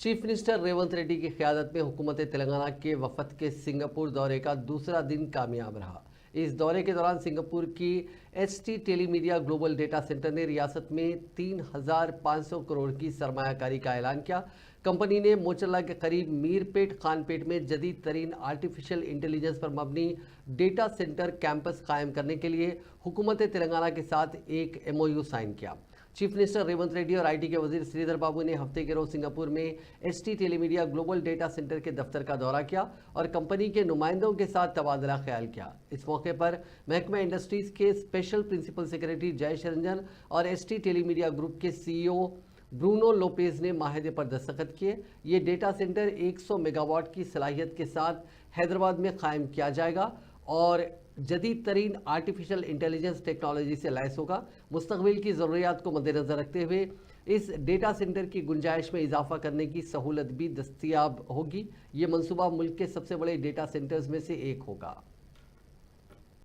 Chief minister Revanth Reddy की क़यादत में हुकूमत तेलंगाना के वफद के सिंगापुर दौरे का दूसरा दिन कामयाब रहा। इस दौरे के दौरान सिंगापुर की HT Telemedia global data centre ने रियासत में 3,500 करोड़ की सरमायाकारी का ऐलान किया। कंपनी ने मोचल्ला के करीब मीरपेट खानपेट में जदीद तरीन आर्टिफिशियल इंटेलिजेंस पर मबनी डेटा सेंटर कैंपस कायम करने के लिए हुकूमत तेलंगाना के साथ एक MOU साइन किया। चीफ मिनिस्टर रेवंत रेड्डी और IT के वजीर श्रीधर बाबू ने हफ्ते के रोज सिंगापुर में HT Telemedia global data centre के दफ्तर का दौरा किया और कंपनी के नुमाइंदों के साथ तबादला ख्याल किया। इस मौके पर महकमा इंडस्ट्रीज के special principal secretary Jayesh Ranjan और एचटी टेलीमीडिया ग्रुप के CEO ब्रूनो लोपेज ने माहिदे पर दस्तखत किए। ये डेटा सेंटर 100 मेगावाट की सलाहियत के साथ हैदराबाद में कायम किया जाएगा और जदीद तरीन आर्टिफिशियल इंटेलिजेंस टेक्नोलॉजी से लैस होगा। मुस्तकबिल की ज़रूरियात को मद्देनज़र रखते हुए इस डेटा सेंटर की गुंजाइश में इजाफा करने की सहूलत भी दस्तयाब होगी। ये मंसूबा मुल्क के सबसे बड़े डेटा सेंटर्स में से एक होगा।